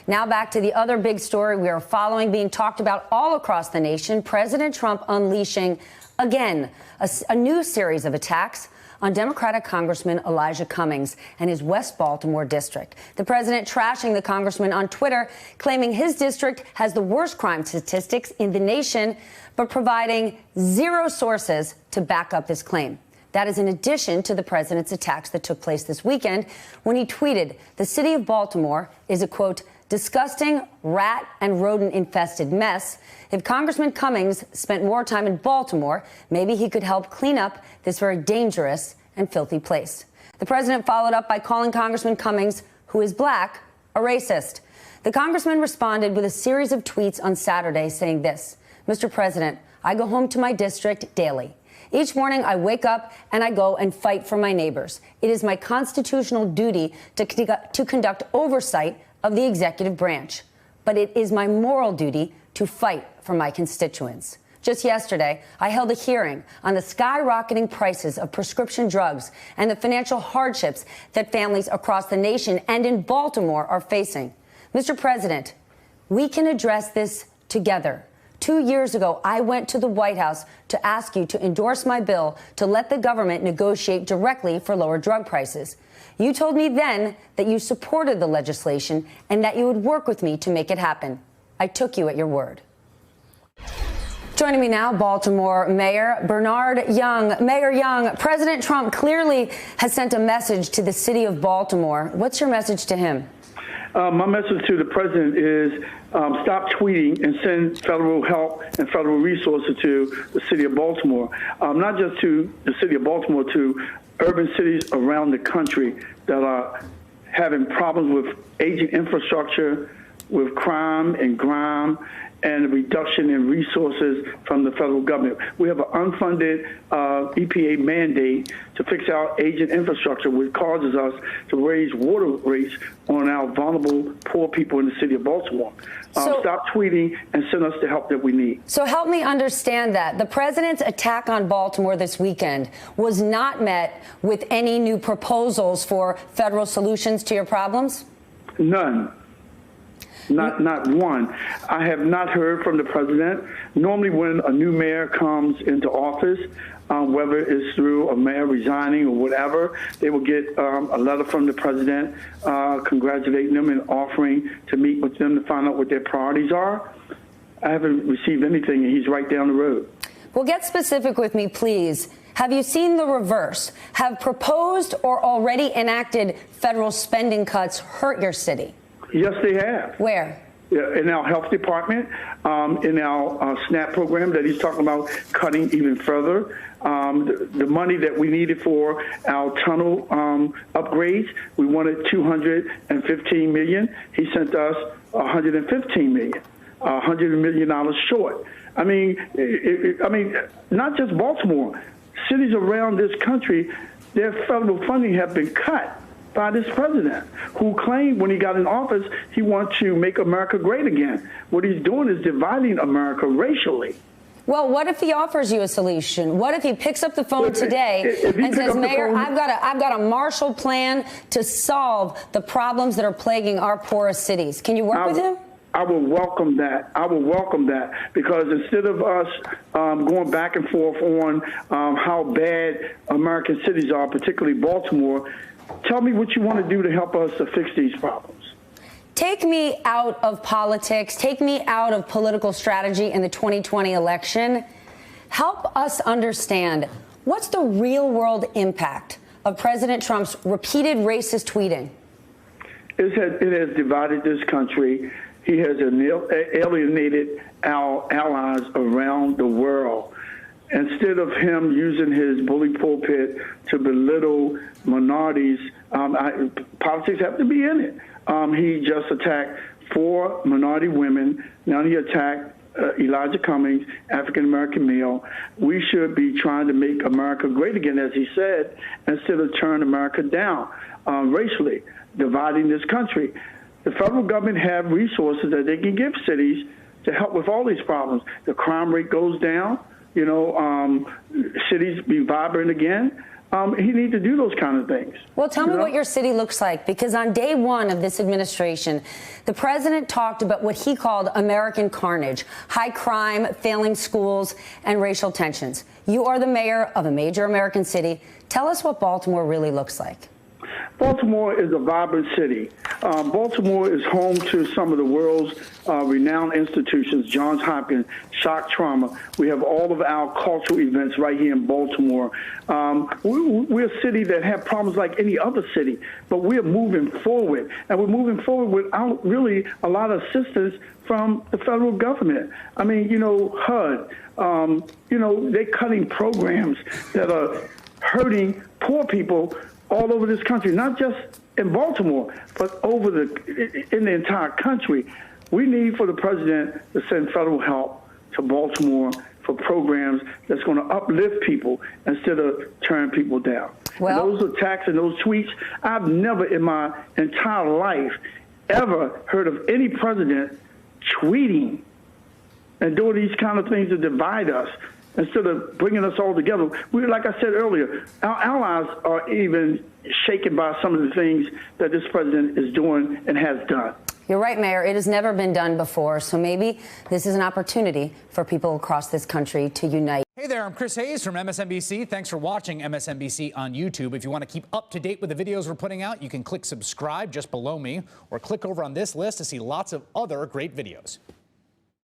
Now back to the other big story we are following, being talked about all across the nation. President Trump unleashing, again, a new series of attacks on Democratic Congressman Elijah Cummings and his West Baltimore district. The president trashing the congressman on Twitter, claiming his district has the worst crime statistics in the nation, but providing zero sources to back up his claim. That is in addition to the president's attacks that took place this weekend when he tweeted, "The city of Baltimore is a, quote, disgusting rat and rodent infested mess. If Congressman Cummings spent more time in Baltimore, maybe he could help clean up this very dangerous and filthy place." The president followed up by calling Congressman Cummings, who is black, a racist. The congressman responded with a series of tweets on Saturday saying this: "Mr. President, I go home to my district daily. Each morning I wake up and I go and fight for my neighbors. It is my constitutional duty to conduct oversight of the executive branch. But it is my moral duty to fight for my constituents." Just yesterday, I held a hearing on the skyrocketing prices of prescription drugs and the financial hardships that families across the nation and in Baltimore are facing. Mr. President, we can address this together. 2 years ago, I went to the White House to ask you to endorse my bill to let the government negotiate directly for lower drug prices. You told me then that you supported the legislation and that you would work with me to make it happen. I took you at your word. Joining me now, Baltimore Mayor Bernard Young. Mayor Young, President Trump clearly has sent a message to the city of Baltimore. What's your message to him? My message to the president is stop tweeting and send federal help and federal resources to the city of Baltimore, not just to the city of Baltimore, to urban cities around the country that are having problems with aging infrastructure, with crime and grime, and a reduction in resources from the federal government. We have an unfunded EPA mandate to fix our aging infrastructure, which causes us to raise water rates on our vulnerable, poor people in the city of Baltimore. Stop tweeting and send us the help that we need. So help me understand that. The president's attack on Baltimore this weekend was not met with any new proposals for federal solutions to your problems? None. Not one. I have not heard from the president. Normally when a new mayor comes into office, whether it's through a mayor resigning or whatever, they will get a letter from the president congratulating them and offering to meet with them to find out what their priorities are. I haven't received anything, and he's right down the road. Well, get specific with me, please. Have you seen the reverse? Have proposed or already enacted federal spending cuts hurt your city? Yes, they have. Where? In our health department, in our SNAP program that he's talking about cutting even further. The money that we needed for our tunnel upgrades, we wanted $215 million. He sent us $115 million, $100 million short. I mean, not just Baltimore. Cities around this country, their federal funding have been cut by this president, who claimed when he got in office he wants to make America great again. What he's doing is dividing America racially. Well, what if he offers you a solution? What if he picks up the phone today and says, Mayor, I've got a Marshall Plan to solve the problems that are plaguing our poorest cities. Can you work with him? I will welcome that. I will welcome that, because instead of us going back and forth on how bad American cities are, particularly Baltimore, tell me what you want to do to help us to fix these problems. Take me out of politics. Take me out of political strategy in the 2020 election. Help us understand, what's the real world impact of President Trump's repeated racist tweeting? It has divided this country. He has alienated our allies around the world. Instead of him using his bully pulpit to belittle minorities, politics have to be in it. He just attacked 4 minority women. Now he attacked Elijah Cummings, African-American male. We should be trying to make America great again, as he said, instead of turn America down racially, dividing this country. The federal government have resources that they can give cities to help with all these problems. The crime rate goes down. Cities be vibrant again. he needs to do those kind of things. Well, tell me what your city looks like, because on day one of this administration, the president talked about what he called American carnage, high crime, failing schools, and racial tensions. You are the mayor of a major American city. Tell us what Baltimore really looks like. Baltimore is a vibrant city. Baltimore is home to some of the world's renowned institutions, Johns Hopkins, shock trauma. We have all of our cultural events right here in Baltimore. We're a city that have problems like any other city, but we're moving forward. And we're moving forward without really a lot of assistance from the federal government. I mean, HUD, they're cutting programs that are hurting poor people all over this country, not just in Baltimore, but in the entire country. We need for the president to send federal help to Baltimore for programs that's going to uplift people instead of turn people down. Well, and those attacks and those tweets, I've never in my entire life ever heard of any president tweeting and doing these kind of things to divide us instead of bringing us all together. Like I said earlier, our allies are even shaken by some of the things that this president is doing and has done. You're right, Mayor. It has never been done before, so maybe this is an opportunity for people across this country to unite. Hey there, I'm Chris Hayes from MSNBC. Thanks for watching MSNBC on YouTube. If you want to keep up to date with the videos we're putting out, you can click subscribe just below me, or click over on this list to see lots of other great videos.